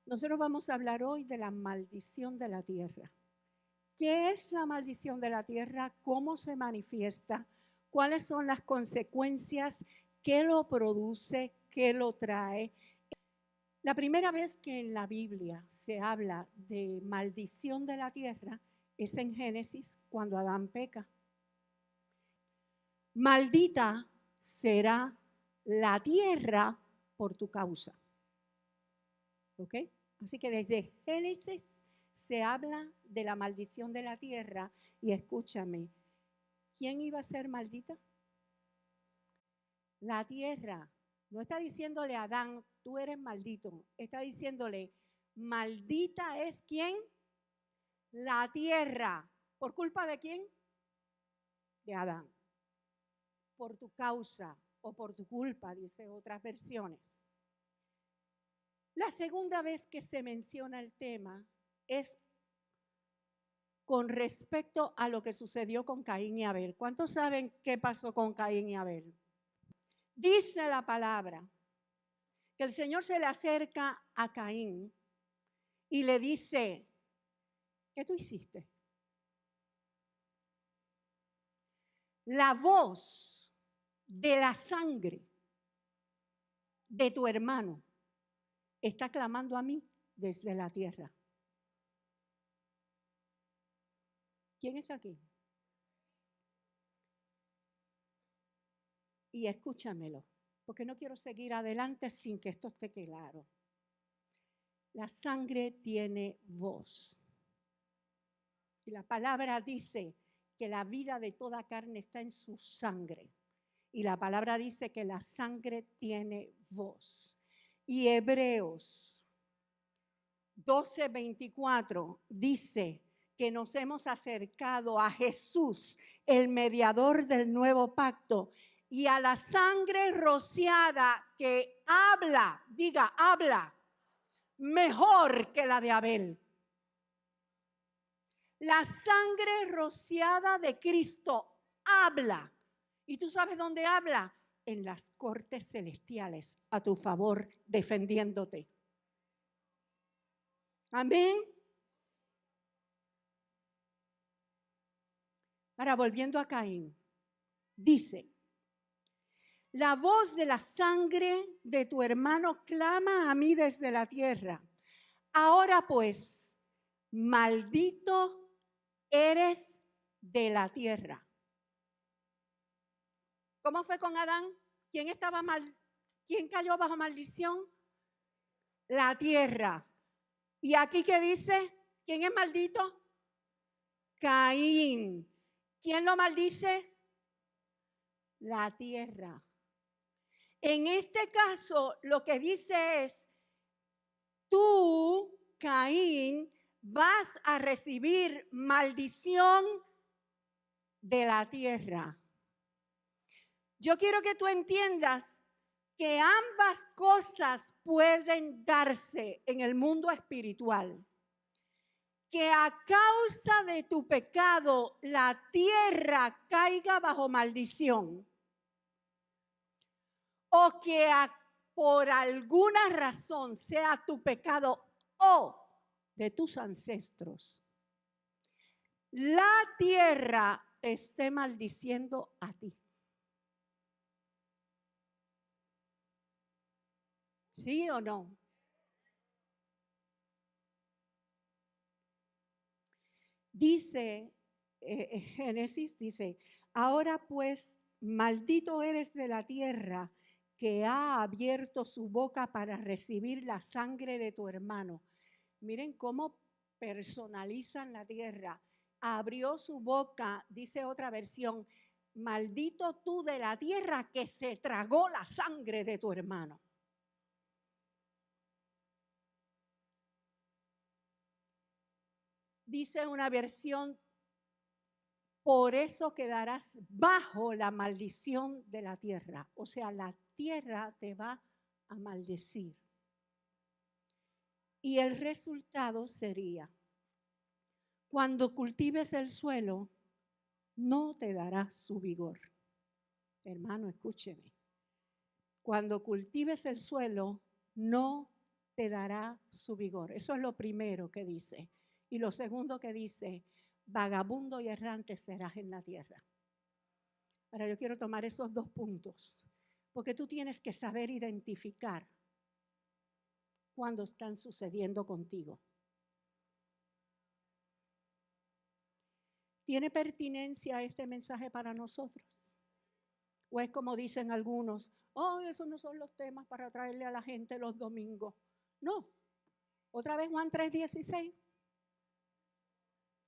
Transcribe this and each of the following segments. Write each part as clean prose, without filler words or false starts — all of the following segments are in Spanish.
Nosotros vamos a hablar hoy de la maldición de la tierra. ¿Qué es la maldición de la tierra? ¿Cómo se manifiesta? ¿Cuáles son las consecuencias? ¿Qué lo produce? ¿Qué lo trae? La primera vez que en la Biblia se habla de maldición de la tierra es en Génesis, cuando Adán peca. Maldita será la tierra por tu causa. ¿Ok? Así que desde Génesis se habla de la maldición de la tierra y escúchame, ¿quién iba a ser maldita? La tierra. No está diciéndole a Adán, tú eres maldito. Está diciéndole, maldita es ¿quién? La tierra. ¿Por culpa de quién? De Adán. Por tu causa o por tu culpa, dice otras versiones. La segunda vez que se menciona el tema es con respecto a lo que sucedió con Caín y Abel. ¿Cuántos saben qué pasó con Caín y Abel? Dice la palabra que el Señor se le acerca a Caín y le dice, ¿qué tú hiciste? La voz de la sangre de tu hermano está clamando a mí desde la tierra. ¿Quién es aquí? Y escúchamelo, porque no quiero seguir adelante sin que esto esté claro. La sangre tiene voz. Y la palabra dice que la vida de toda carne está en su sangre. Y la palabra dice que la sangre tiene voz. Y Hebreos 12:24 dice que nos hemos acercado a Jesús, el mediador del nuevo pacto, y a la sangre rociada que habla, diga, habla, mejor que la de Abel. La sangre rociada de Cristo habla. ¿Y tú sabes dónde habla? En las cortes celestiales, a tu favor, defendiéndote. Amén. Ahora, volviendo a Caín, dice, la voz de la sangre de tu hermano clama a mí desde la tierra. Ahora pues, maldito eres de la tierra. ¿Cómo fue con Adán? ¿Quién estaba mal? ¿Quién cayó bajo maldición? La tierra. ¿Y aquí qué dice? ¿Quién es maldito? Caín. ¿Quién lo maldice? La tierra. En este caso, lo que dice es, tú, Caín, vas a recibir maldición de la tierra. Yo quiero que tú entiendas que ambas cosas pueden darse en el mundo espiritual. Que a causa de tu pecado la tierra caiga bajo maldición. O que por alguna razón sea tu pecado o de tus ancestros, la tierra esté maldiciendo a ti. ¿Sí o no? Dice, Génesis dice, ahora pues, maldito eres de la tierra que ha abierto su boca para recibir la sangre de tu hermano. Miren cómo personalizan la tierra. Abrió su boca, dice otra versión, maldito tú de la tierra que se tragó la sangre de tu hermano. Dice una versión, por eso quedarás bajo la maldición de la tierra. O sea, la tierra te va a maldecir. Y el resultado sería, cuando cultives el suelo, no te dará su vigor. Hermano, escúcheme. Cuando cultives el suelo, no te dará su vigor. Eso es lo primero que dice. Y lo segundo que dice, vagabundo y errante serás en la tierra. Ahora yo quiero tomar esos dos puntos, porque tú tienes que saber identificar cuando están sucediendo contigo. ¿Tiene pertinencia este mensaje para nosotros? ¿O es como dicen algunos, esos no son los temas para traerle a la gente los domingos? No. Otra vez Juan 3:16.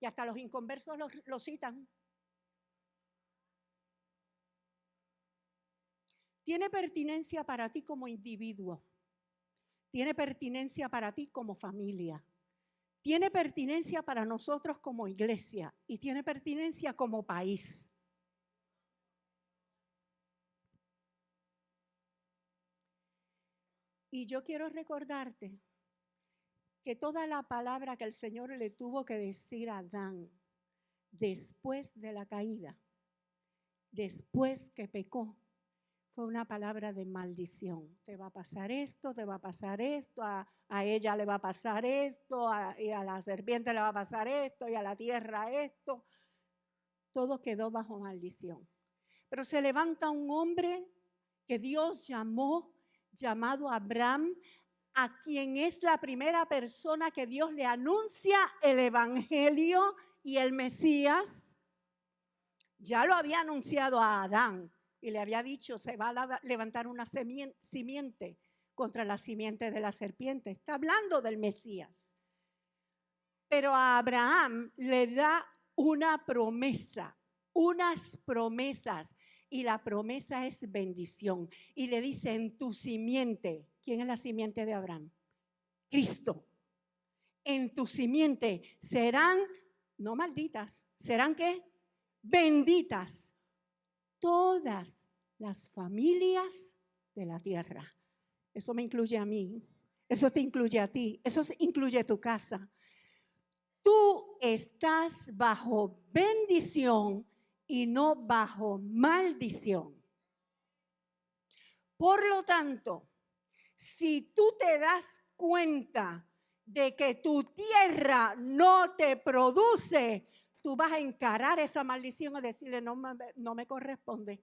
Y hasta los inconversos lo citan. Tiene pertinencia para ti como individuo. Tiene pertinencia para ti como familia. Tiene pertinencia para nosotros como iglesia. Y tiene pertinencia como país. Y yo quiero recordarte que toda la palabra que el Señor le tuvo que decir a Adán después de la caída, después que pecó, fue una palabra de maldición. Te va a pasar esto, te va a pasar esto, a ella le va a pasar esto, y a la serpiente le va a pasar esto, y a la tierra esto. Todo quedó bajo maldición. Pero se levanta un hombre que Dios llamado Abraham, a quien es la primera persona que Dios le anuncia el evangelio y el Mesías. Ya lo había anunciado a Adán y le había dicho, se va a levantar una simiente contra la simiente de la serpiente. Está hablando del Mesías. Pero a Abraham le da una promesa, unas promesas, y la promesa es bendición. Y le dice, en tu simiente. ¿Quién es la simiente de Abraham? Cristo. En tu simiente serán, no malditas, ¿serán qué? Benditas todas las familias de la tierra. Eso me incluye a mí, eso te incluye a ti, eso incluye tu casa. Tú estás bajo bendición y no bajo maldición. Por lo tanto, si tú te das cuenta de que tu tierra no te produce, tú vas a encarar esa maldición y decirle, no me corresponde.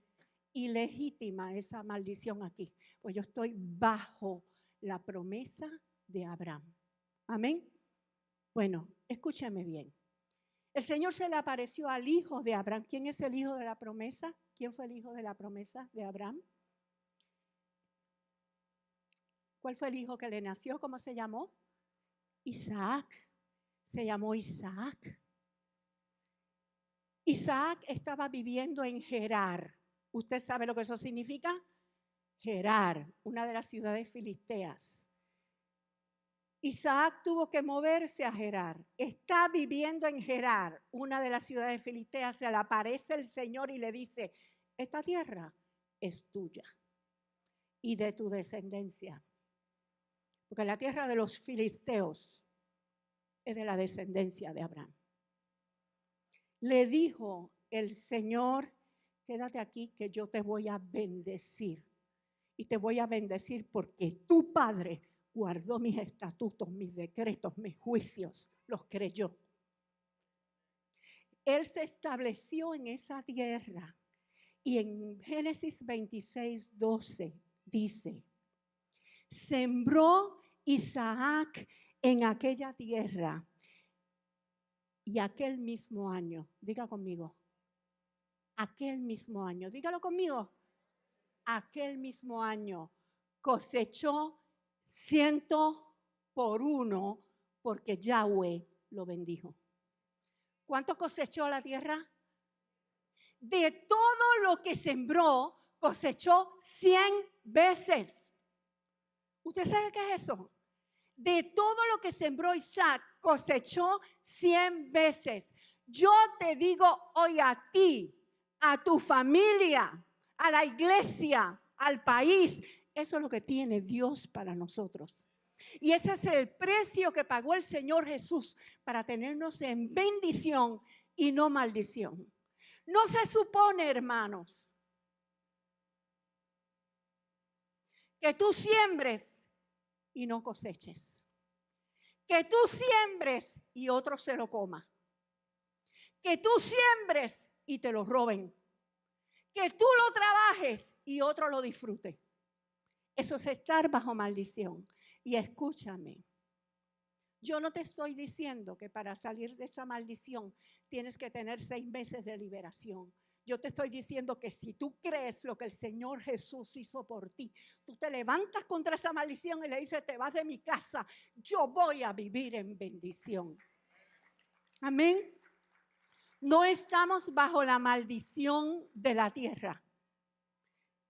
Ilegítima esa maldición aquí, pues yo estoy bajo la promesa de Abraham. Amén. Bueno, escúchame bien. El Señor se le apareció al hijo de Abraham. ¿Quién es el hijo de la promesa? ¿Quién fue el hijo de la promesa de Abraham? ¿Cuál fue el hijo que le nació? ¿Cómo se llamó? Isaac. Se llamó Isaac. Isaac estaba viviendo en Gerar. ¿Usted sabe lo que eso significa? Gerar, una de las ciudades filisteas. Isaac tuvo que moverse a Gerar. Está viviendo en Gerar, una de las ciudades filisteas. Se le aparece el Señor y le dice, esta tierra es tuya y de tu descendencia. Porque la tierra de los filisteos es de la descendencia de Abraham. Le dijo el Señor, quédate aquí que yo te voy a bendecir. Y te voy a bendecir porque tu padre guardó mis estatutos, mis decretos, mis juicios, los creyó. Él se estableció en esa tierra. Y en Génesis 26:12 dice, sembró Isaac en aquella tierra y aquel mismo año, diga conmigo, aquel mismo año, dígalo conmigo, aquel mismo año cosechó 100 por 1 porque Yahweh lo bendijo. ¿Cuánto cosechó la tierra? De todo lo que sembró, cosechó 100 veces. ¿Usted sabe qué es eso? De todo lo que sembró Isaac, cosechó 100 veces. Yo te digo hoy a ti, a tu familia, a la iglesia, al país, eso es lo que tiene Dios para nosotros. Y ese es el precio que pagó el Señor Jesús para tenernos en bendición y no maldición. No se supone, hermanos, que tú siembres y no coseches. Que tú siembres y otro se lo coma. Que tú siembres y te lo roben. Que tú lo trabajes y otro lo disfrute. Eso es estar bajo maldición. Y escúchame, yo no te estoy diciendo que para salir de esa maldición tienes que tener 6 meses de liberación. Yo te estoy diciendo que si tú crees lo que el Señor Jesús hizo por ti, tú te levantas contra esa maldición y le dices, te vas de mi casa, yo voy a vivir en bendición. Amén. No estamos bajo la maldición de la tierra.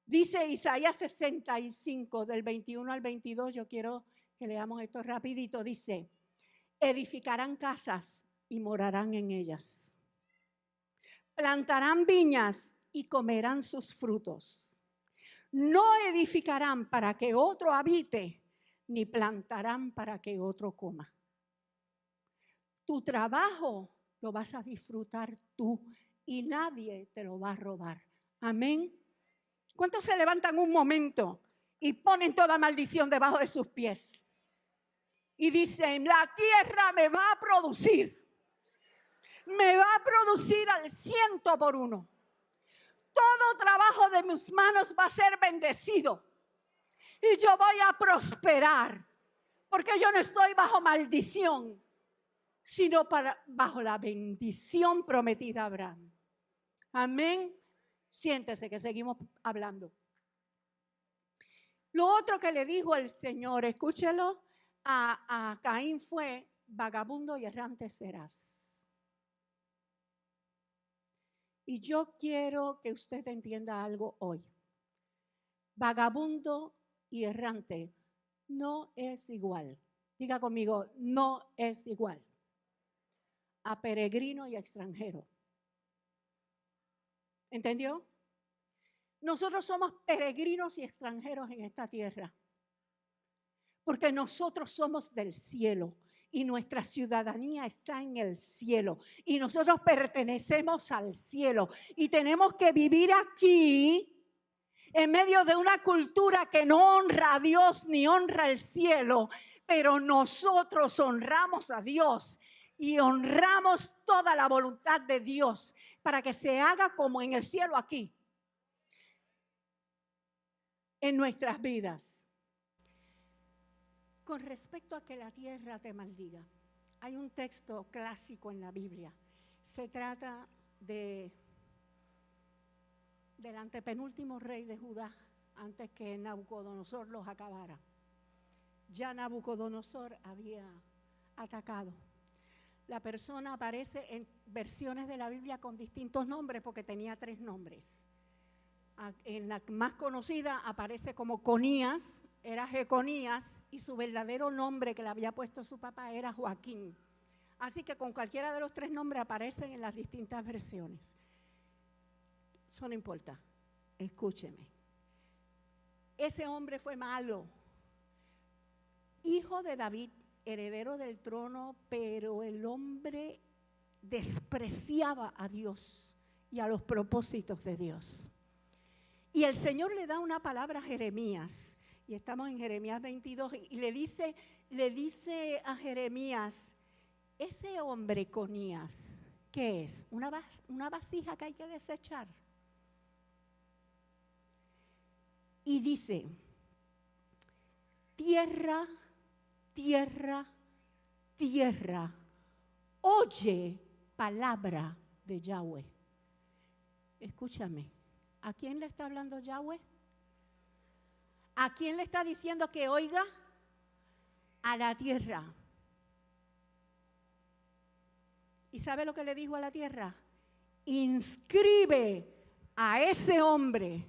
Dice Isaías 65, del 21 al 22, yo quiero que leamos esto rapidito. Dice, edificarán casas y morarán en ellas. Plantarán viñas y comerán sus frutos. No edificarán para que otro habite, ni plantarán para que otro coma. Tu trabajo lo vas a disfrutar tú y nadie te lo va a robar. Amén. ¿Cuántos se levantan un momento y ponen toda maldición debajo de sus pies? Y dicen, la tierra me va a producir. Me va a producir al 100 por 1. Todo trabajo de mis manos va a ser bendecido. Y yo voy a prosperar. Porque yo no estoy bajo maldición, sino bajo la bendición prometida a Abraham. Amén. Siéntese que seguimos hablando. Lo otro que le dijo el Señor, escúchelo, a Caín fue, vagabundo y errante serás. Y yo quiero que usted entienda algo hoy. Vagabundo y errante no es igual. Diga conmigo, no es igual a peregrino y extranjero. ¿Entendió? Nosotros somos peregrinos y extranjeros en esta tierra. Porque nosotros somos del cielo y nuestra ciudadanía está en el cielo. Y nosotros pertenecemos al cielo. Y tenemos que vivir aquí en medio de una cultura que no honra a Dios ni honra el cielo. Pero nosotros honramos a Dios y honramos toda la voluntad de Dios para que se haga como en el cielo aquí, en nuestras vidas. Con respecto a que la tierra te maldiga, hay un texto clásico en la Biblia. Se trata del antepenúltimo rey de Judá antes que Nabucodonosor los acabara. Ya Nabucodonosor había atacado. La persona aparece en versiones de la Biblia con distintos nombres porque tenía 3 nombres. En la más conocida aparece como Conías, era Jeconías, y su verdadero nombre que le había puesto su papá era Joaquín. Así que con cualquiera de los 3 nombres aparecen en las distintas versiones. Eso no importa, escúcheme. Ese hombre fue malo, hijo de David, heredero del trono, pero el hombre despreciaba a Dios y a los propósitos de Dios. Y el Señor le da una palabra a Jeremías. Y estamos en Jeremías 22 y le dice a Jeremías, ese hombre Conías, ¿qué es? Una vasija que hay que desechar. Y dice, tierra, tierra, tierra, oye palabra de Yahweh. Escúchame, ¿a quién le está hablando Yahweh? ¿A quién le está diciendo que oiga? A la tierra. ¿Y sabe lo que le dijo a la tierra? Inscribe a ese hombre.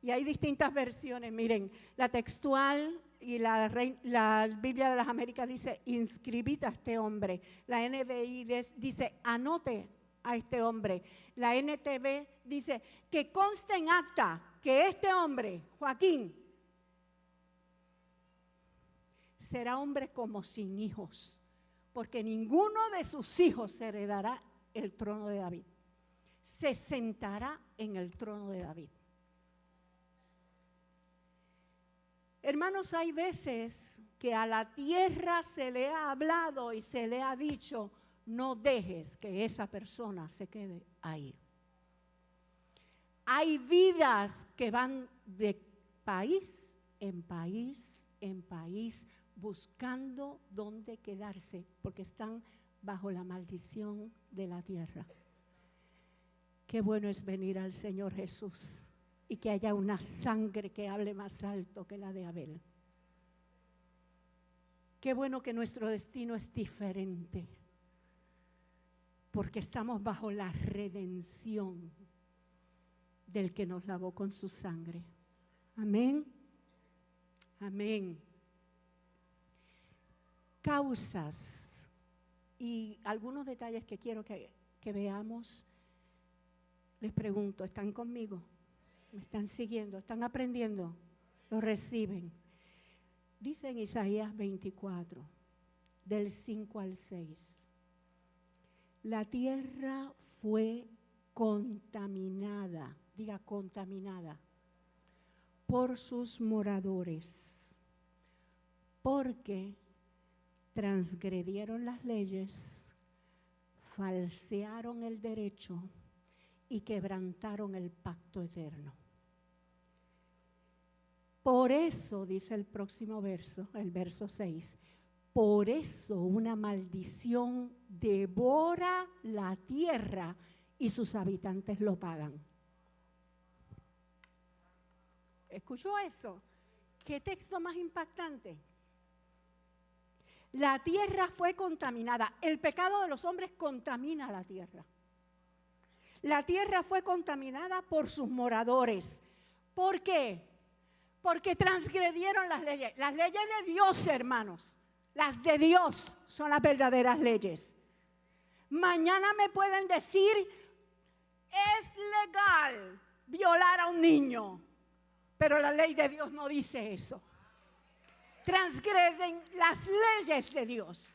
Y hay distintas versiones. Miren, la textual y la Biblia de las Américas dice, inscribid a este hombre. La NBI dice, anote a este hombre. La NTV dice, que conste en acta que este hombre, Joaquín, será hombre como sin hijos, porque ninguno de sus hijos heredará el trono de David. Se sentará en el trono de David. Hermanos, hay veces que a la tierra se le ha hablado y se le ha dicho, no dejes que esa persona se quede ahí. Hay vidas que van de país en país en país buscando dónde quedarse porque están bajo la maldición de la tierra. Qué bueno es venir al Señor Jesús y que haya una sangre que hable más alto que la de Abel. Qué bueno que nuestro destino es diferente porque estamos bajo la redención del que nos lavó con su sangre. Amén. Amén. Causas y algunos detalles que quiero que veamos. Les pregunto, ¿están conmigo? ¿Me están siguiendo? ¿Están aprendiendo? ¿Lo reciben? Dice en Isaías 24, del 5 al 6. La tierra fue contaminada, diga contaminada, por sus moradores, porque transgredieron las leyes, falsearon el derecho y quebrantaron el pacto eterno. Por eso, dice el próximo verso, el verso 6, por eso una maldición devora la tierra y sus habitantes lo pagan. ¿Escuchó eso? ¿Qué texto más impactante? La tierra fue contaminada. El pecado de los hombres contamina la tierra. La tierra fue contaminada por sus moradores. ¿Por qué? Porque transgredieron las leyes. Las leyes de Dios, hermanos. Las de Dios son las verdaderas leyes. Mañana me pueden decir, es legal violar a un niño. Pero la ley de Dios no dice eso. Transgreden las leyes de Dios.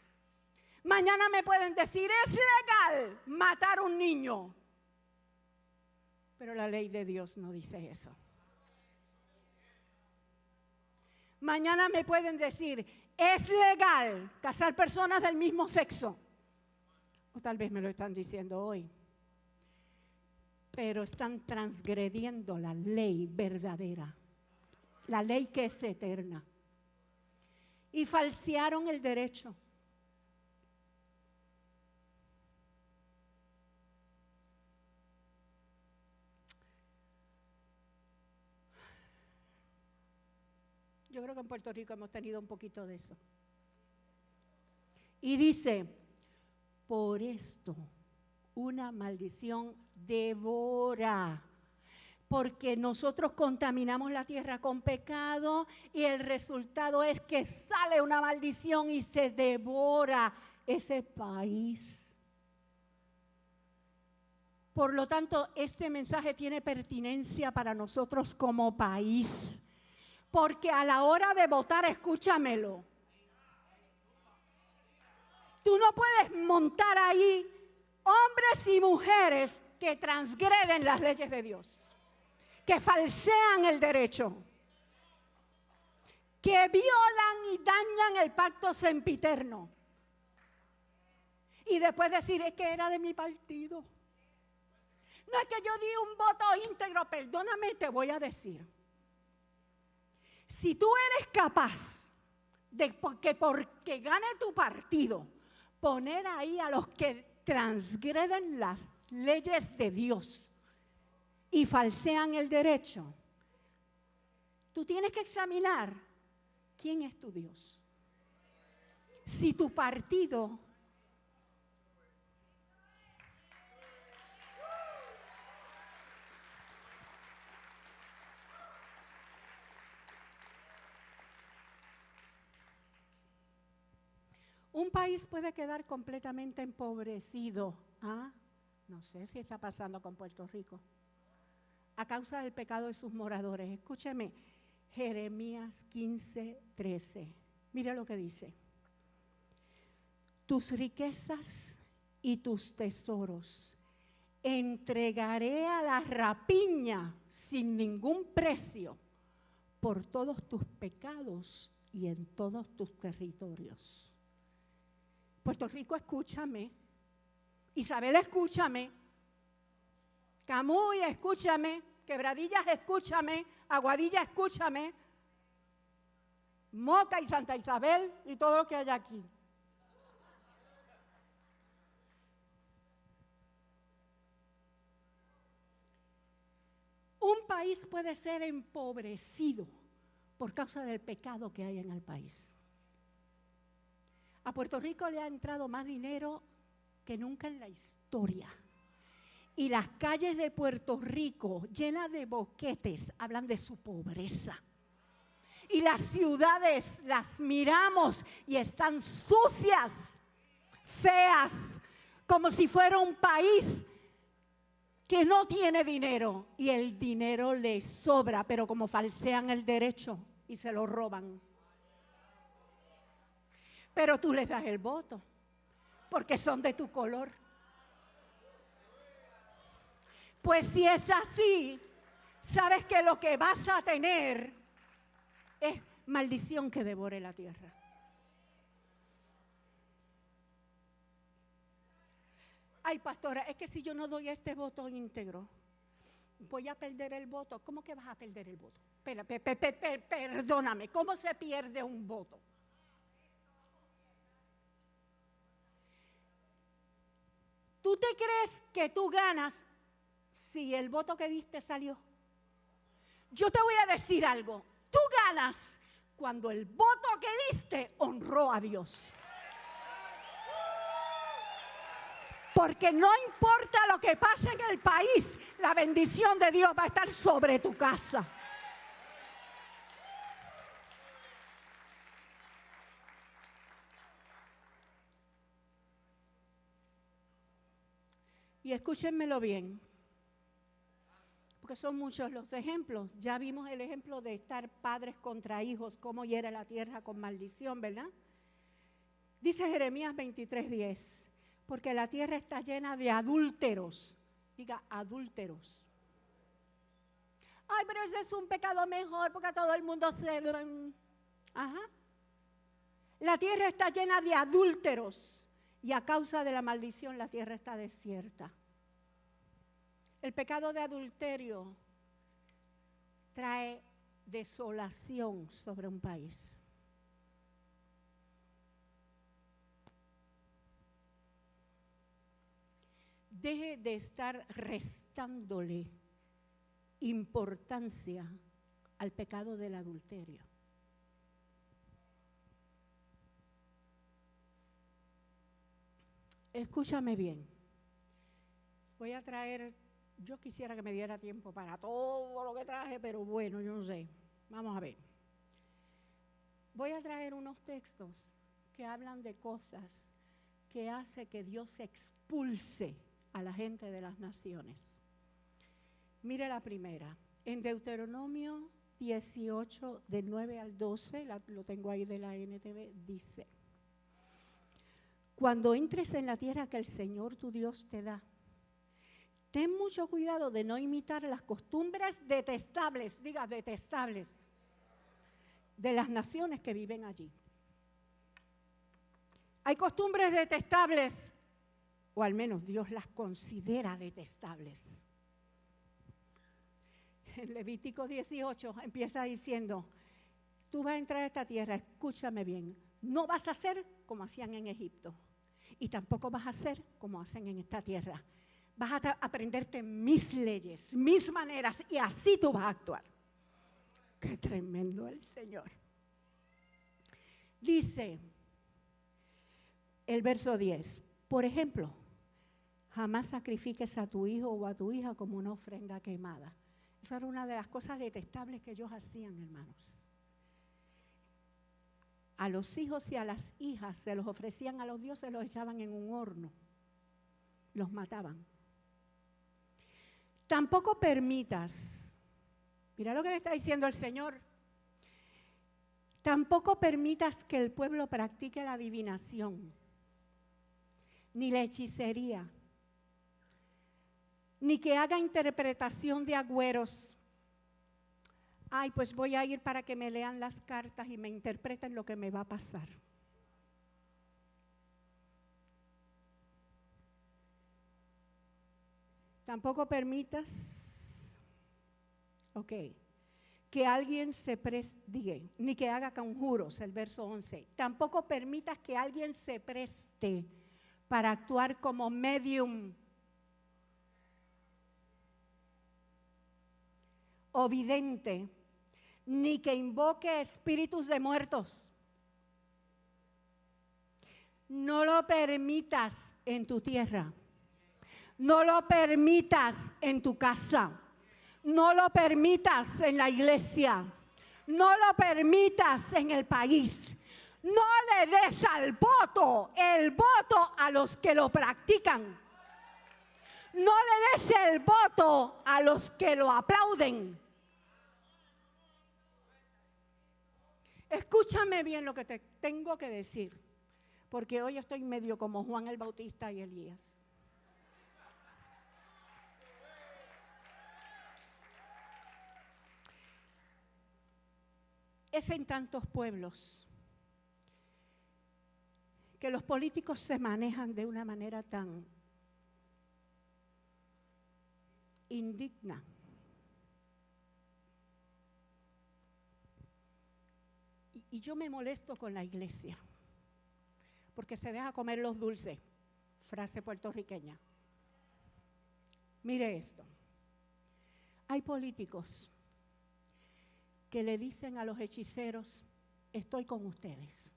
Mañana me pueden decir, es legal matar a un niño. Pero la ley de Dios no dice eso. Mañana me pueden decir, es legal casar personas del mismo sexo. O tal vez me lo están diciendo hoy. Pero están transgrediendo la ley verdadera, la ley que es eterna. Y falsearon el derecho. Yo creo que en Puerto Rico hemos tenido un poquito de eso. Y dice, por esto una maldición devora, porque nosotros contaminamos la tierra con pecado y el resultado es que sale una maldición y se devora ese país. Por lo tanto, este mensaje tiene pertinencia para nosotros como país, porque a la hora de votar, escúchamelo, tú no puedes montar ahí hombres y mujeres que transgreden las leyes de Dios, que falsean el derecho, que violan y dañan el pacto sempiterno. Y después decir, es que era de mi partido. No es que yo di un voto íntegro, perdóname, te voy a decir. Si tú eres capaz de, porque gane tu partido, poner ahí a los que transgreden las leyes de Dios y falsean el derecho, tú tienes que examinar quién es tu Dios. Si tu partido un país puede quedar completamente empobrecido. No sé si está pasando con Puerto Rico. A causa del pecado de sus moradores. Escúcheme, Jeremías 15:13. Mira lo que dice. Tus riquezas y tus tesoros entregaré a la rapiña sin ningún precio, por todos tus pecados y en todos tus territorios. Puerto Rico, escúchame. Isabel, escúchame. Camuy, escúchame. Quebradillas, escúchame. Aguadilla, escúchame. Moca y Santa Isabel y todo lo que hay aquí. Un país puede ser empobrecido por causa del pecado que hay en el país. A Puerto Rico le ha entrado más dinero que nunca en la historia. Y las calles de Puerto Rico, llenas de boquetes, hablan de su pobreza. Y las ciudades las miramos y están sucias, feas, como si fuera un país que no tiene dinero. Y el dinero le sobra, pero como falsean el derecho y se lo roban. Pero tú les das el voto, porque son de tu color. Pues si es así, sabes que lo que vas a tener es maldición que devore la tierra. Ay, pastora, es que si yo no doy este voto íntegro, voy a perder el voto. ¿Cómo que vas a perder el voto? Perdóname, ¿cómo se pierde un voto? ¿Tú te crees que tú ganas si el voto que diste salió? Yo te voy a decir algo. Tú ganas cuando el voto que diste honró a Dios. Porque no importa lo que pase en el país, la bendición de Dios va a estar sobre tu casa. Y escúchenmelo bien, porque son muchos los ejemplos. Ya vimos el ejemplo de estar padres contra hijos, cómo hiere la tierra con maldición, ¿verdad? Dice Jeremías 23:10, porque la tierra está llena de adúlteros. Diga, adúlteros. Ay, pero ese es un pecado mejor, porque a todo el mundo se... Ajá. La tierra está llena de adúlteros. Y a causa de la maldición la tierra está desierta. El pecado de adulterio trae desolación sobre un país. Deje de estar restándole importancia al pecado del adulterio. Escúchame bien. Voy a traer, yo quisiera que me diera tiempo para todo lo que traje, pero bueno, yo no sé. Vamos a ver. Voy a traer unos textos que hablan de cosas que hace que Dios expulse a la gente de las naciones. Mire la primera. En Deuteronomio 18, del 9 al 12, lo tengo ahí de la NTV, dice: cuando entres en la tierra que el Señor tu Dios te da, ten mucho cuidado de no imitar las costumbres detestables, diga detestables, de las naciones que viven allí. Hay costumbres detestables, o al menos Dios las considera detestables. En Levítico 18 empieza diciendo: tú vas a entrar a esta tierra, escúchame bien, no vas a hacer como hacían en Egipto. Y tampoco vas a hacer como hacen en esta tierra. Vas a aprenderte mis leyes, mis maneras, y así tú vas a actuar. ¡Qué tremendo el Señor! Dice el verso 10, por ejemplo, jamás sacrifiques a tu hijo o a tu hija como una ofrenda quemada. Esa era una de las cosas detestables que ellos hacían, hermanos. A los hijos y a las hijas se los ofrecían a los dioses, los echaban en un horno, los mataban. Tampoco permitas, mira lo que le está diciendo el Señor, tampoco permitas que el pueblo practique la adivinación, ni la hechicería, ni que haga interpretación de agüeros, Ay, pues voy a ir para que me lean las cartas y me interpreten lo que me va a pasar. Tampoco permitas, que alguien se preste, ni que haga conjuros, el verso 11. Tampoco permitas que alguien se preste para actuar como medium o vidente, ni que invoque espíritus de muertos. No lo permitas en tu tierra. No lo permitas en tu casa. No lo permitas en la iglesia. No lo permitas en el país. No le des el voto a los que lo practican. No le des el voto a los que lo aplauden. Escúchame bien lo que te tengo que decir, porque hoy estoy medio como Juan el Bautista y Elías. Es en tantos pueblos que los políticos se manejan de una manera tan indigna. Y yo me molesto con la iglesia, porque se deja comer los dulces, frase puertorriqueña. Mire esto, hay políticos que le dicen a los hechiceros, estoy con ustedes.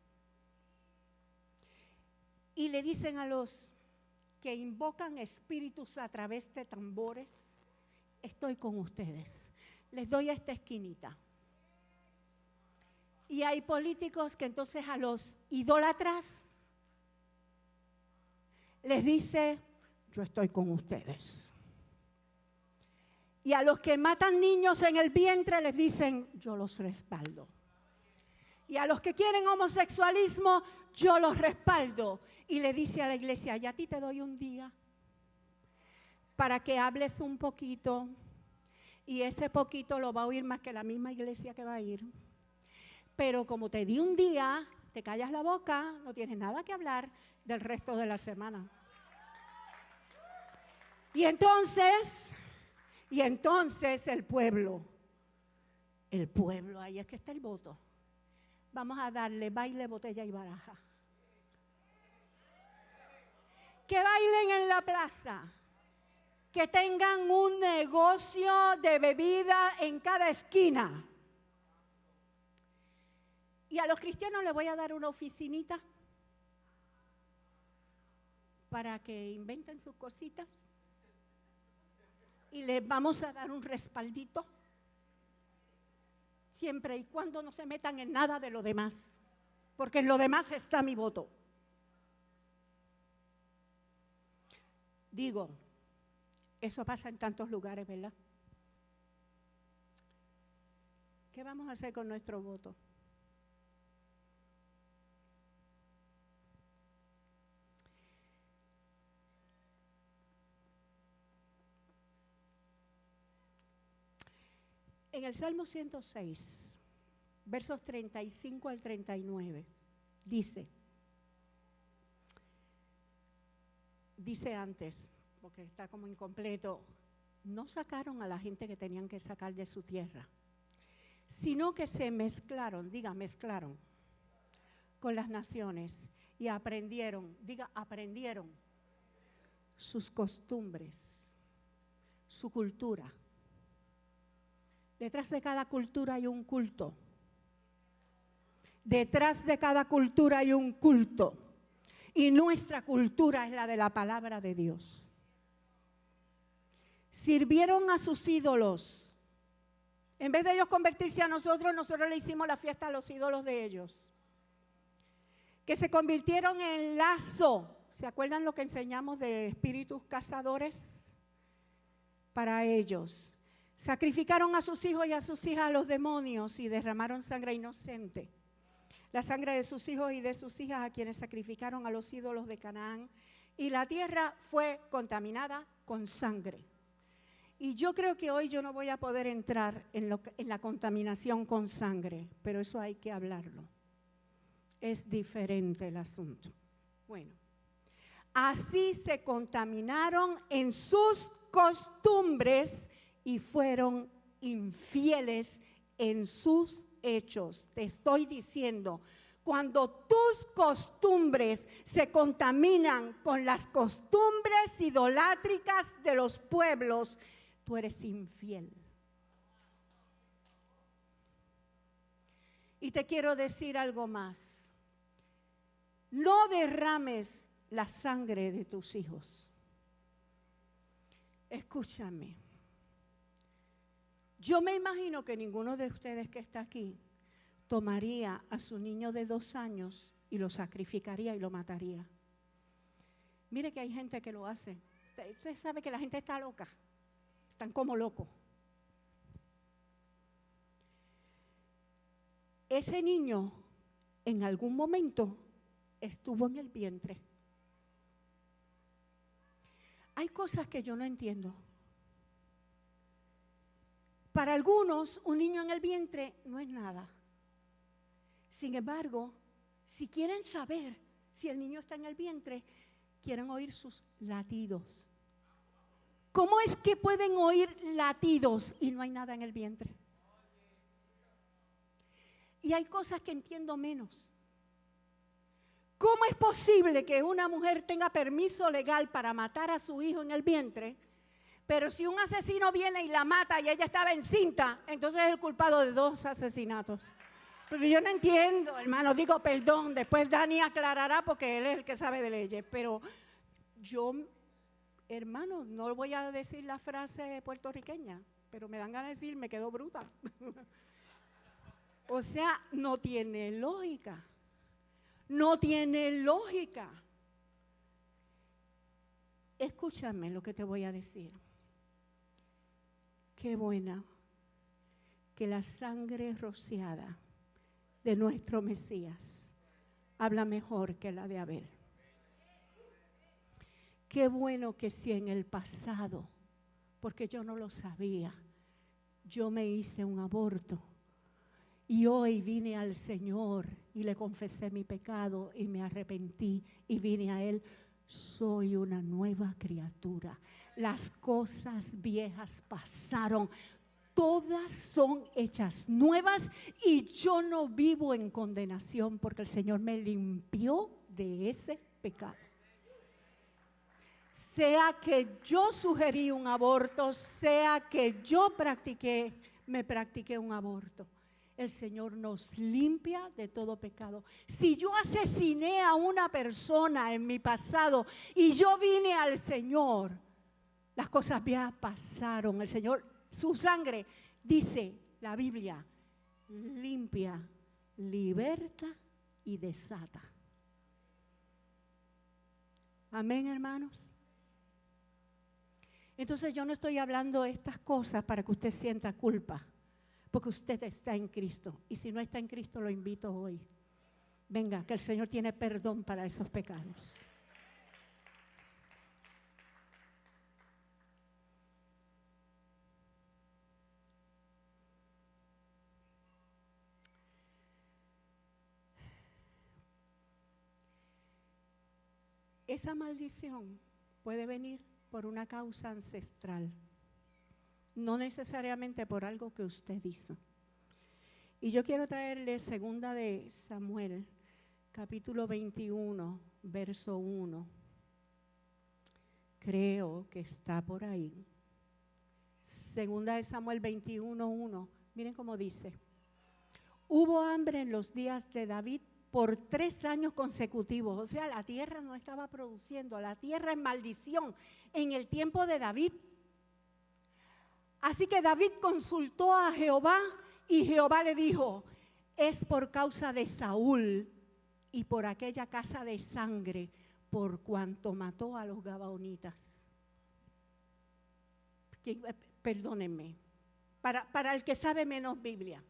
Y le dicen a los que invocan espíritus a través de tambores, estoy con ustedes. Les doy a esta esquinita. Y hay políticos que entonces a los idólatras les dice, yo estoy con ustedes. Y a los que matan niños en el vientre les dicen, yo los respaldo. Y a los que quieren homosexualismo, yo los respaldo. Y le dice a la iglesia, ya a ti te doy un día para que hables un poquito. Y ese poquito lo va a oír más que la misma iglesia que va a ir. Pero como te di un día, te callas la boca, no tienes nada que hablar del resto de la semana. Y entonces el pueblo, ahí es que está el voto. Vamos a darle baile, botella y baraja. Que bailen en la plaza, que tengan un negocio de bebida en cada esquina. Y a los cristianos les voy a dar una oficinita para que inventen sus cositas. Y les vamos a dar un respaldito, siempre y cuando no se metan en nada de lo demás, porque en lo demás está mi voto. Digo, eso pasa en tantos lugares, ¿verdad? ¿Qué vamos a hacer con nuestro voto? En el Salmo 106, versos 35 al 39, dice antes, porque está como incompleto, no sacaron a la gente que tenían que sacar de su tierra, sino que se mezclaron, mezclaron con las naciones y aprendieron sus costumbres, su cultura. Detrás de cada cultura hay un culto. Detrás de cada cultura hay un culto. Y nuestra cultura es la de la palabra de Dios. Sirvieron a sus ídolos. En vez de ellos convertirse a nosotros le hicimos la fiesta a los ídolos de ellos. Que se convirtieron en lazo. ¿Se acuerdan lo que enseñamos de espíritus cazadores? Para ellos. Sacrificaron a sus hijos y a sus hijas a los demonios y derramaron sangre inocente. La sangre de sus hijos y de sus hijas a quienes sacrificaron a los ídolos de Canaán. Y la tierra fue contaminada con sangre. Y yo creo que hoy yo no voy a poder entrar en la contaminación con sangre, pero eso hay que hablarlo. Es diferente el asunto. Bueno, así se contaminaron en sus costumbres y fueron infieles en sus hechos. Te estoy diciendo, cuando tus costumbres se contaminan con las costumbres idolátricas de los pueblos, tú eres infiel. Y te quiero decir algo más. No derrames la sangre de tus hijos. Escúchame. Yo me imagino que ninguno de ustedes que está aquí tomaría a su niño de 2 años y lo sacrificaría y lo mataría. Mire que hay gente que lo hace. Usted sabe que la gente está loca. Están como locos. Ese niño en algún momento estuvo en el vientre. Hay cosas que yo no entiendo. Para algunos, un niño en el vientre no es nada. Sin embargo, si quieren saber si el niño está en el vientre, quieren oír sus latidos. ¿Cómo es que pueden oír latidos y no hay nada en el vientre? Y hay cosas que entiendo menos. ¿Cómo es posible que una mujer tenga permiso legal para matar a su hijo en el vientre, pero si un asesino viene y la mata y ella estaba encinta, entonces es el culpado de 2 asesinatos? Pero yo no entiendo, hermano, digo perdón, después Dani aclarará porque él es el que sabe de leyes, pero yo, hermano, no voy a decir la frase puertorriqueña, pero me dan ganas de decir, me quedó bruta. O sea, no tiene lógica. No tiene lógica. Escúchame lo que te voy a decir. Qué buena que la sangre rociada de nuestro Mesías habla mejor que la de Abel. Qué bueno que si en el pasado, porque yo no lo sabía, yo me hice un aborto. Y hoy vine al Señor y le confesé mi pecado y me arrepentí y vine a Él. Soy una nueva criatura. Las cosas viejas pasaron. Todas son hechas nuevas y yo no vivo en condenación porque el Señor me limpió de ese pecado. Sea que yo sugerí un aborto, sea que yo me practiqué un aborto. El Señor nos limpia de todo pecado. Si yo asesiné a una persona en mi pasado y yo vine al Señor, las cosas viejas pasaron. El Señor, su sangre, dice la Biblia, limpia, liberta y desata. Amén, hermanos. Entonces yo no estoy hablando de estas cosas para que usted sienta culpa. Porque usted está en Cristo. Y si no está en Cristo, lo invito hoy. Venga, que el Señor tiene perdón para esos pecados. Esa maldición puede venir por una causa ancestral. No necesariamente por algo que usted hizo. Y yo quiero traerle 2 de Samuel, capítulo 21, verso 1. Creo que está por ahí. 2 de Samuel 21, 1. Miren cómo dice. Hubo hambre en los días de David por 3 años consecutivos. O sea, la tierra no estaba produciendo. La tierra en maldición en el tiempo de David. Así que David consultó a Jehová y Jehová le dijo, es por causa de Saúl y por aquella casa de sangre por cuanto mató a los gabaonitas. Perdónenme, para el que sabe menos Biblia,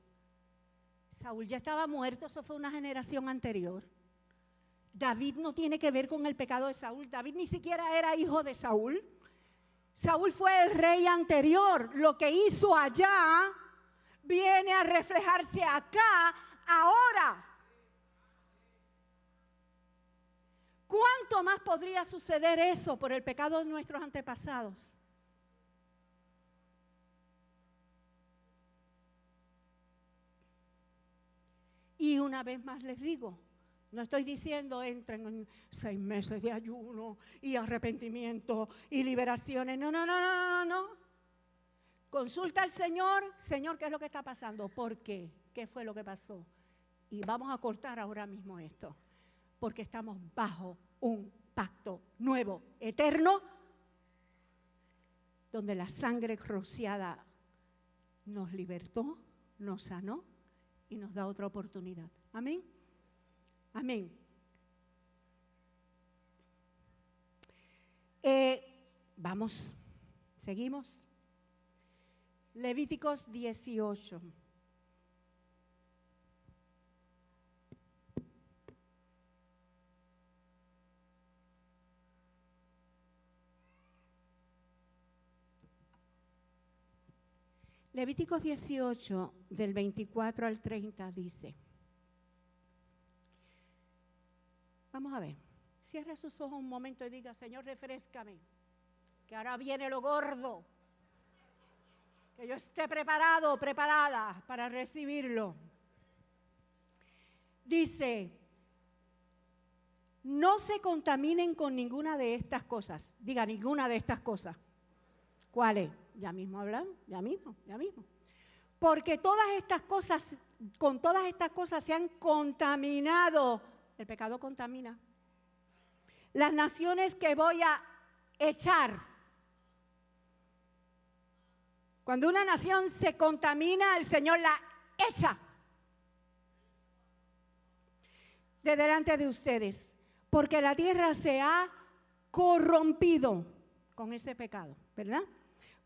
Saúl ya estaba muerto, eso fue una generación anterior. David no tiene que ver con el pecado de Saúl, David ni siquiera era hijo de Saúl. Saúl fue el rey anterior. Lo que hizo allá viene a reflejarse acá, ahora. ¿Cuánto más podría suceder eso por el pecado de nuestros antepasados? Y una vez más les digo, no estoy diciendo entren en 6 meses de ayuno y arrepentimiento y liberaciones. No, no, no, no, no, no. Consulta al Señor, Señor, ¿qué es lo que está pasando? ¿Por qué? ¿Qué fue lo que pasó? Y vamos a cortar ahora mismo esto, porque estamos bajo un pacto nuevo, eterno, donde la sangre rociada nos libertó, nos sanó y nos da otra oportunidad. Amén. Amén. Vamos, seguimos. Levíticos 18. Levíticos 18, del 24 al 30 dice, vamos a ver, cierra sus ojos un momento y diga, Señor, refréscame, que ahora viene lo gordo, que yo esté preparado, preparada para recibirlo. Dice, no se contaminen con ninguna de estas cosas, diga ninguna de estas cosas. ¿Cuáles? Ya mismo hablan, ya mismo. Porque todas estas cosas, con todas estas cosas se han contaminado. El pecado contamina. Las naciones que voy a echar. Cuando una nación se contamina, el Señor la echa de delante de ustedes. Porque la tierra se ha corrompido con ese pecado, ¿verdad?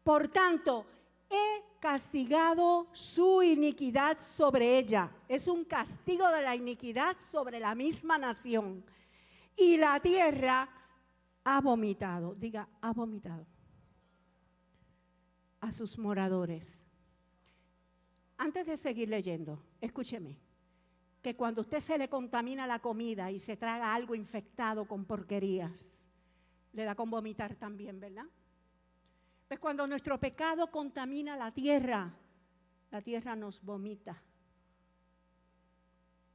Por tanto, he castigado su iniquidad sobre ella. Es un castigo de la iniquidad sobre la misma nación. Y la tierra ha vomitado, diga, ha vomitado a sus moradores. Antes de seguir leyendo, escúcheme, que cuando usted se le contamina la comida y se traga algo infectado con porquerías, le da con vomitar también, ¿verdad? Pues cuando nuestro pecado contamina la tierra nos vomita.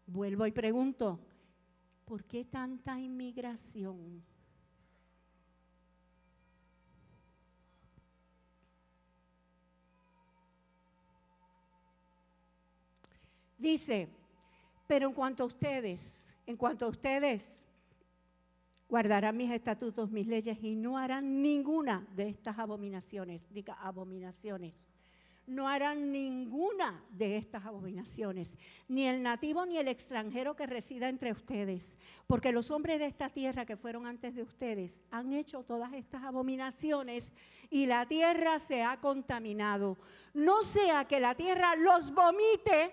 Vuelvo y pregunto, ¿por qué tanta inmigración? Dice, pero en cuanto a ustedes guardarán mis estatutos, mis leyes y no harán ninguna de estas abominaciones. Diga abominaciones. No harán ninguna de estas abominaciones, ni el nativo ni el extranjero que resida entre ustedes, porque los hombres de esta tierra que fueron antes de ustedes han hecho todas estas abominaciones y la tierra se ha contaminado. No sea que la tierra los vomite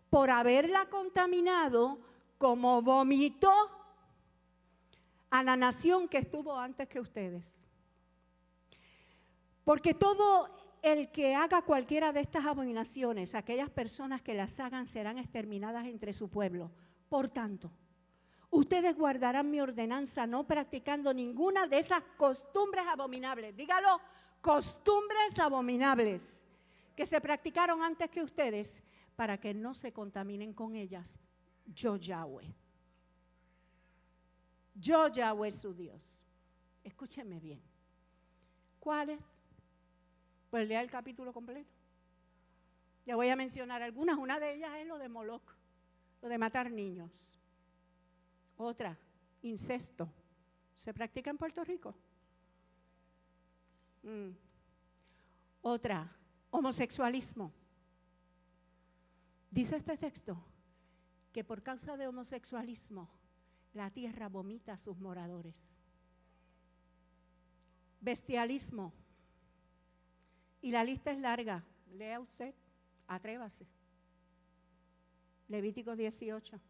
por haberla contaminado, como vomitó a la nación que estuvo antes que ustedes. Porque todo el que haga cualquiera de estas abominaciones, aquellas personas que las hagan serán exterminadas entre su pueblo. Por tanto, ustedes guardarán mi ordenanza no practicando ninguna de esas costumbres abominables. Dígalo, costumbres abominables que se practicaron antes que ustedes, para que no se contaminen con ellas. Yo Yahweh su Dios. Escúchenme bien. ¿Cuáles? Pues lea el capítulo completo. Le voy a mencionar algunas. Una de ellas es lo de Moloc, lo de matar niños. Otra, incesto. ¿Se practica en Puerto Rico? Otra, homosexualismo. Dice este texto que por causa de homosexualismo la tierra vomita a sus moradores. Bestialismo. Y la lista es larga. Lea usted, atrévase. Levítico 18.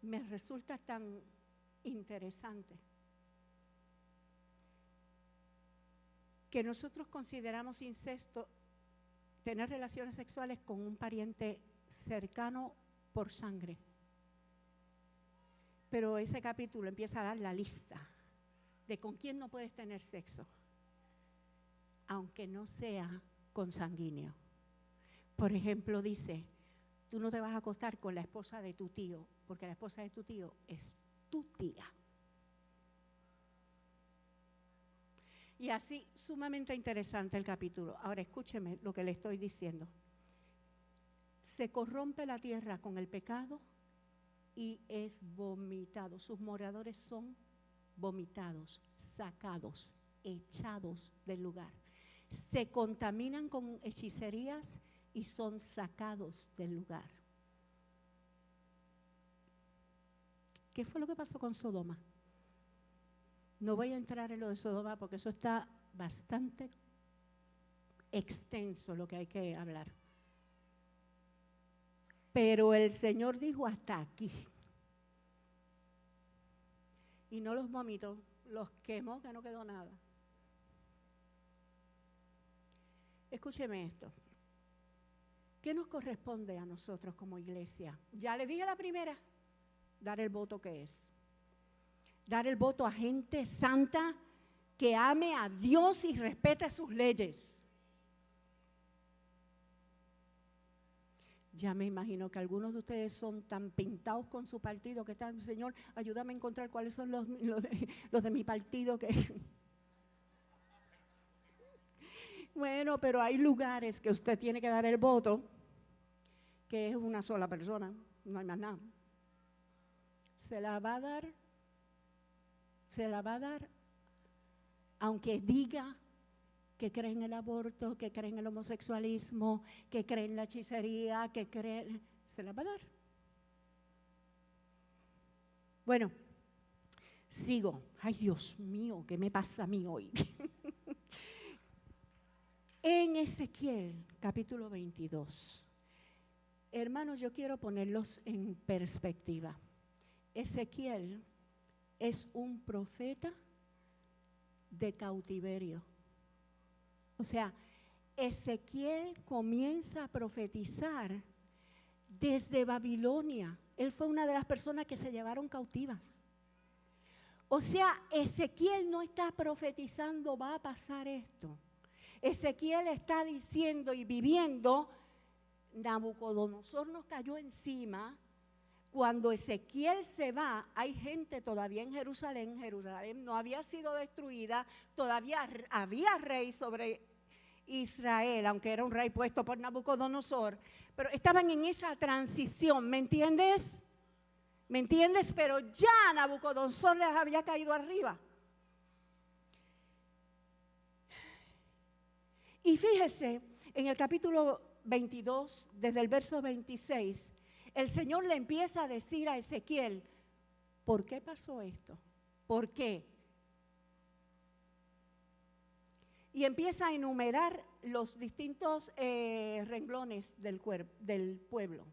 Me resulta tan interesante. que nosotros consideramos incesto tener relaciones sexuales con un pariente cercano por sangre. Pero ese capítulo empieza a dar la lista de con quién no puedes tener sexo, aunque no sea consanguíneo. Por ejemplo, dice, tú no te vas a acostar con la esposa de tu tío, porque la esposa de tu tío es tu tía. Y así, sumamente interesante el capítulo. Ahora escúcheme lo que le estoy diciendo. Se corrompe la tierra con el pecado y es vomitado. Sus moradores son vomitados, sacados, echados del lugar. Se contaminan con hechicerías y son sacados del lugar. ¿Qué fue lo que pasó con Sodoma? No voy a entrar en lo de Sodoma porque eso está bastante extenso lo que hay que hablar. Pero el Señor dijo hasta aquí. Y no los vomitó, los quemó que no quedó nada. Escúcheme esto. ¿Qué nos corresponde a nosotros como iglesia? Ya le dije la primera, dar el voto que es. Dar el voto a gente santa que ame a Dios y respete sus leyes. Ya me imagino que algunos de ustedes son tan pintados con su partido que están, Señor, ayúdame a encontrar cuáles son los de mi partido. Bueno, pero hay lugares que usted tiene que dar el voto, que es una sola persona, no hay más nada. Se la va a dar, aunque diga que cree en el aborto, que cree en el homosexualismo, que cree en la hechicería, se la va a dar. Bueno, sigo. Ay, Dios mío, ¿qué me pasa a mí hoy? En Ezequiel, capítulo 22. Hermanos, yo quiero ponerlos en perspectiva. Ezequiel es un profeta de cautiverio. O sea, Ezequiel comienza a profetizar desde Babilonia. Él fue una de las personas que se llevaron cautivas. O sea, Ezequiel no está profetizando, va a pasar esto. Ezequiel está diciendo y viviendo, Nabucodonosor nos cayó encima. Cuando Ezequiel se va, hay gente todavía en Jerusalén. Jerusalén no había sido destruida, todavía había rey sobre Israel, aunque era un rey puesto por Nabucodonosor, pero estaban en esa transición, ¿me entiendes? ¿Me entiendes? Pero ya Nabucodonosor les había caído arriba. Y fíjese, en el capítulo 22, desde el verso 26, el Señor le empieza a decir a Ezequiel, ¿por qué pasó esto? ¿Por qué? Y empieza a enumerar los distintos renglones del pueblo.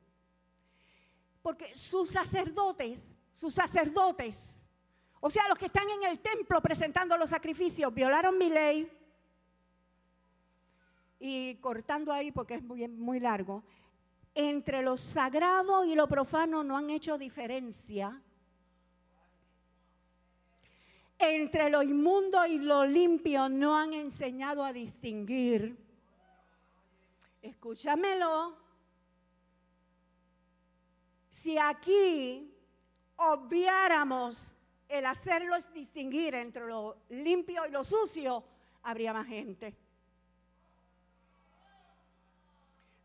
Porque sus sacerdotes, o sea, los que están en el templo presentando los sacrificios, violaron mi ley. Y cortando ahí porque es muy largo, entre lo sagrado y lo profano no han hecho diferencia. Entre lo inmundo y lo limpio no han enseñado a distinguir. Escúchamelo. Si aquí obviáramos el hacerlos distinguir entre lo limpio y lo sucio, habría más gente.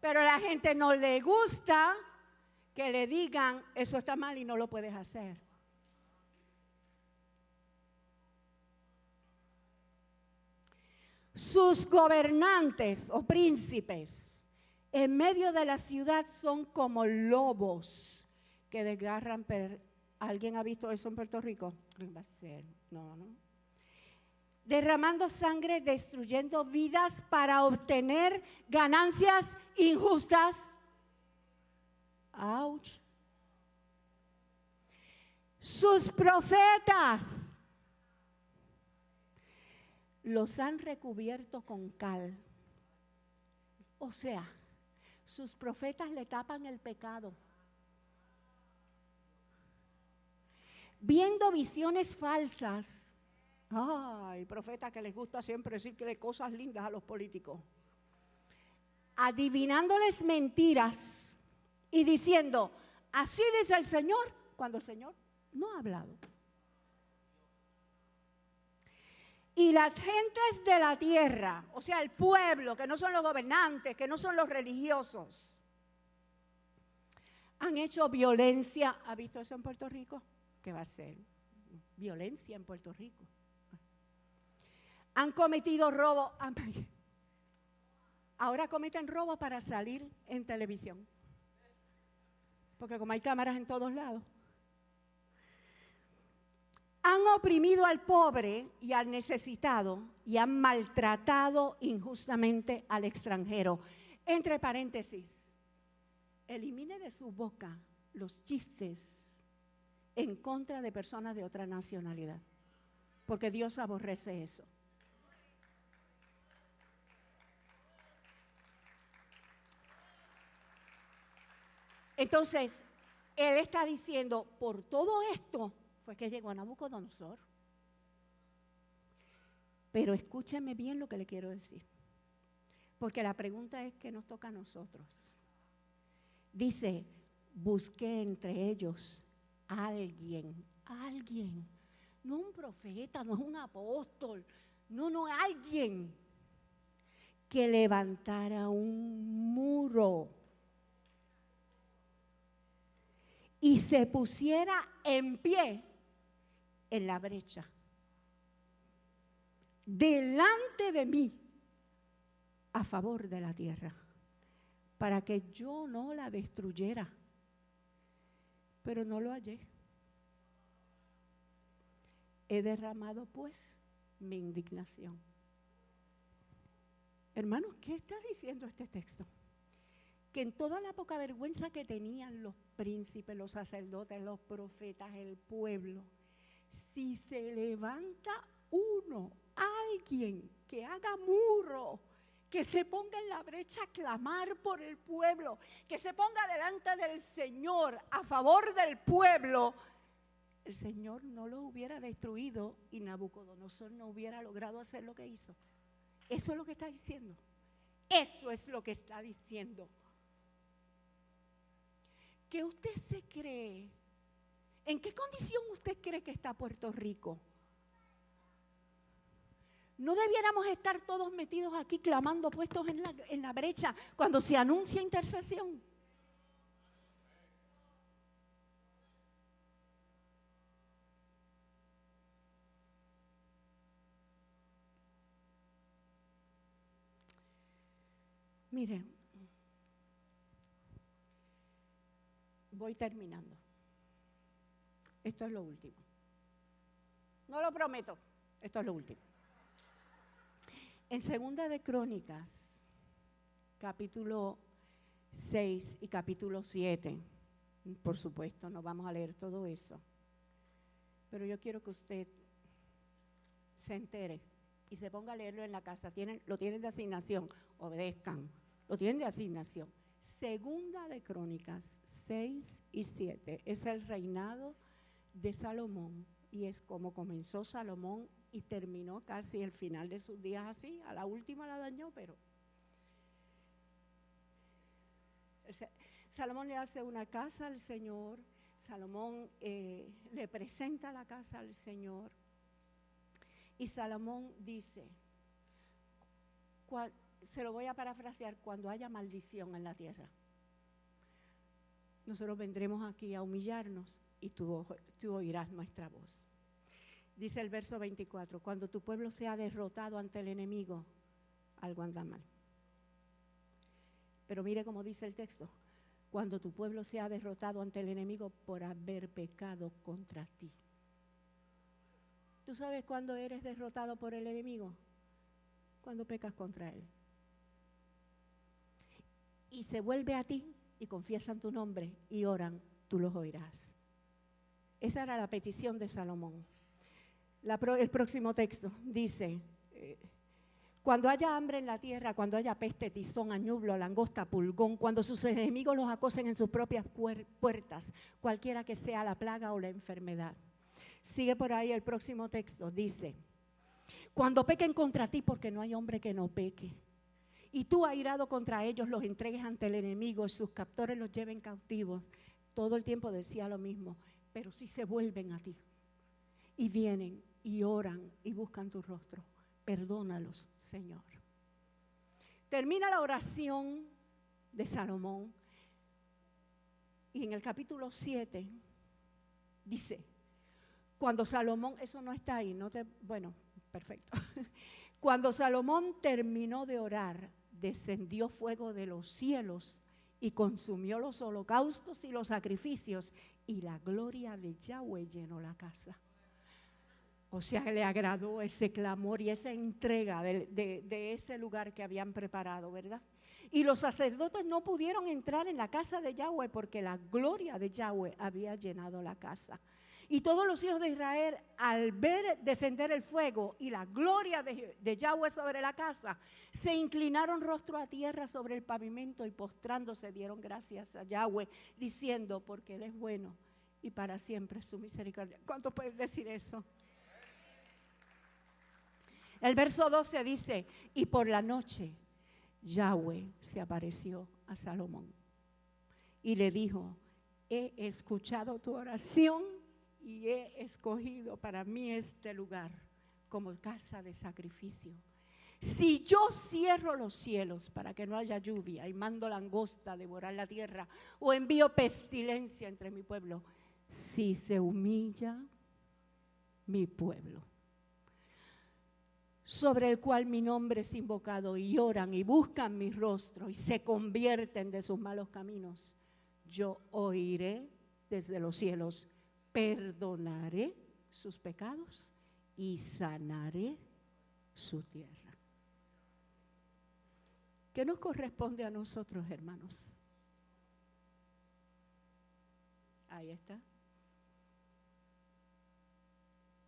Pero a la gente no le gusta que le digan, eso está mal y no lo puedes hacer. Sus gobernantes o príncipes en medio de la ciudad son como lobos que desgarran. ¿Alguien ha visto eso en Puerto Rico? Va a ser, no. Derramando sangre, destruyendo vidas para obtener ganancias injustas. ¡Auch! Sus profetas los han recubierto con cal. O sea, sus profetas le tapan el pecado. Viendo visiones falsas. Ay, profetas que les gusta siempre decir cosas lindas a los políticos. Adivinándoles mentiras y diciendo, así dice el Señor, cuando el Señor no ha hablado. Y las gentes de la tierra, o sea, el pueblo, que no son los gobernantes, que no son los religiosos, han hecho violencia. ¿Ha visto eso en Puerto Rico? ¿Qué va a ser? Violencia en Puerto Rico. Han cometido robo. Ahora cometen robo para salir en televisión. Porque como hay cámaras en todos lados. Han oprimido al pobre y al necesitado y han maltratado injustamente al extranjero. Entre paréntesis, elimine de su boca los chistes en contra de personas de otra nacionalidad, porque Dios aborrece eso. Entonces, Él está diciendo, por todo esto fue que llegó a Nabucodonosor. Pero escúcheme bien lo que le quiero decir, porque la pregunta es ¿qué nos toca a nosotros? Dice, busqué entre ellos alguien, no un profeta, no es un apóstol, no, alguien que levantara un muro y se pusiera en pie en la brecha delante de mí a favor de la tierra, para que yo no la destruyera. Pero no lo hallé. He derramado pues mi indignación. Hermanos, ¿qué está diciendo este texto? Que en toda la poca vergüenza que tenían los príncipes, los sacerdotes, los profetas, el pueblo, si se levanta alguien que haga muro, que se ponga en la brecha a clamar por el pueblo, que se ponga delante del Señor a favor del pueblo, el Señor no lo hubiera destruido y Nabucodonosor no hubiera logrado hacer lo que hizo. Eso es lo que está diciendo. Eso es lo que está diciendo. ¿Qué usted se cree? ¿En qué condición usted cree que está Puerto Rico? ¿No debiéramos estar todos metidos aquí clamando, puestos en la brecha cuando se anuncia intercesión? Miren, voy terminando. Esto es lo último. No lo prometo, esto es lo último. En Segunda de Crónicas, capítulo 6 y capítulo 7, por supuesto, no vamos a leer todo eso, pero yo quiero que usted se entere y se ponga a leerlo en la casa. Lo tienen de asignación, obedezcan, lo tienen de asignación. Segunda de Crónicas 6 y 7 es el reinado de Salomón y es como comenzó Salomón y terminó casi el final de sus días así. A la última la dañó, pero Salomón le hace una casa al Señor. Salomón le presenta la casa al Señor y Salomón dice, se lo voy a parafrasear, cuando haya maldición en la tierra, nosotros vendremos aquí a humillarnos y tú oirás nuestra voz. Dice el verso 24, cuando tu pueblo sea derrotado ante el enemigo, algo anda mal. Pero mire cómo dice el texto, cuando tu pueblo sea derrotado ante el enemigo por haber pecado contra ti. ¿Tú sabes cuándo eres derrotado por el enemigo? Cuando pecas contra él. Y se vuelve a ti y confiesan tu nombre y oran, tú los oirás. Esa era la petición de Salomón. El próximo texto dice, Cuando haya hambre en la tierra, cuando haya peste, tizón, añublo, langosta, pulgón, cuando sus enemigos los acosen en sus propias puertas, cualquiera que sea la plaga o la enfermedad. Sigue por ahí el próximo texto, dice: cuando pequen contra ti, porque no hay hombre que no peque, y tú, airado contra ellos, los entregues ante el enemigo, y sus captores los lleven cautivos. Todo el tiempo decía lo mismo: pero si se vuelven a ti y vienen y oran y buscan tu rostro, perdónalos, Señor. Termina la oración de Salomón y en el capítulo 7 dice, cuando Salomón, eso no está ahí, bueno, perfecto. Cuando Salomón terminó de orar, descendió fuego de los cielos y consumió los holocaustos y los sacrificios, y la gloria de Yahweh llenó la casa. O sea, le agradó ese clamor y esa entrega de ese lugar que habían preparado, ¿verdad? Y los sacerdotes no pudieron entrar en la casa de Yahweh porque la gloria de Yahweh había llenado la casa. Y todos los hijos de Israel, al ver descender el fuego y la gloria de Yahweh sobre la casa, se inclinaron rostro a tierra sobre el pavimento y postrándose dieron gracias a Yahweh, diciendo, porque Él es bueno y para siempre su misericordia. ¿Cuántos pueden decir eso? El verso 12 dice, y por la noche Yahweh se apareció a Salomón y le dijo, he escuchado tu oración y he escogido para mí este lugar como casa de sacrificio. Si yo cierro los cielos para que no haya lluvia y mando langosta a devorar la tierra o envío pestilencia entre mi pueblo, si se humilla mi pueblo, sobre el cual mi nombre es invocado, y oran y buscan mi rostro y se convierten de sus malos caminos, yo oiré desde los cielos, perdonaré sus pecados y sanaré su tierra. ¿Qué nos corresponde a nosotros, hermanos? Ahí está.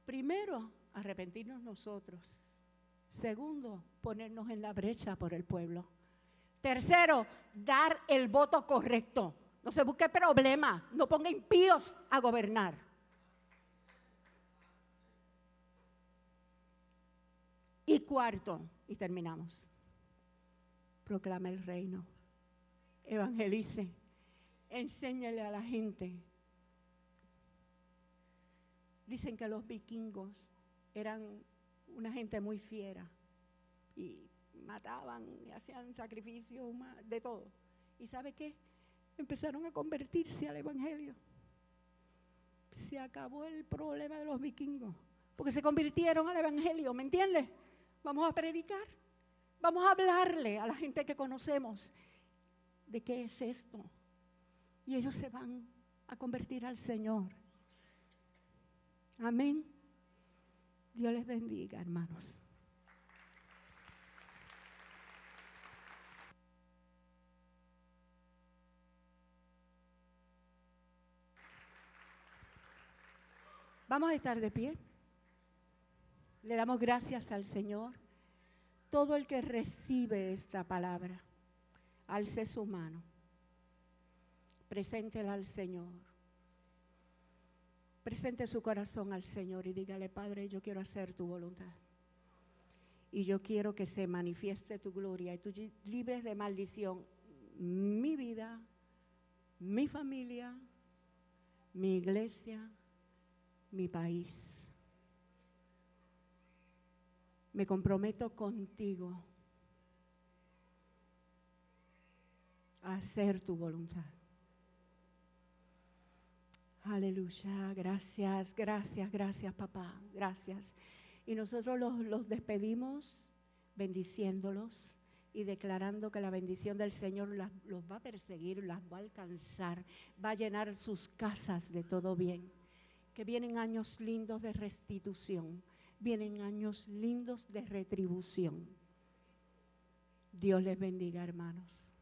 Primero, arrepentirnos nosotros. Segundo, ponernos en la brecha por el pueblo. Tercero, dar el voto correcto. No se busque problema, no ponga impíos a gobernar. Y cuarto, y terminamos, proclama el reino, evangelice, enséñale a la gente. Dicen que los vikingos eran una gente muy fiera y mataban y hacían sacrificios, de todo. ¿Y sabe qué? Empezaron a convertirse al evangelio. Se acabó el problema de los vikingos porque se convirtieron al evangelio, ¿me entiendes? Vamos a predicar, vamos a hablarle a la gente que conocemos de qué es esto y ellos se van a convertir al Señor. Amén. Dios les bendiga, hermanos. Vamos a estar de pie. Le damos gracias al Señor. Todo el que recibe esta palabra, alce su mano, preséntela al Señor. Presente su corazón al Señor y dígale, Padre, yo quiero hacer tu voluntad. Y yo quiero que se manifieste tu gloria y tú libres de maldición mi vida, mi familia, mi iglesia, mi país. Me comprometo contigo a hacer tu voluntad. Aleluya, gracias, gracias, gracias, papá, gracias. Y nosotros los despedimos bendiciéndolos y declarando que la bendición del Señor los va a perseguir, las va a alcanzar, va a llenar sus casas de todo bien. Que vienen años lindos de restitución, vienen años lindos de retribución. Dios les bendiga, hermanos.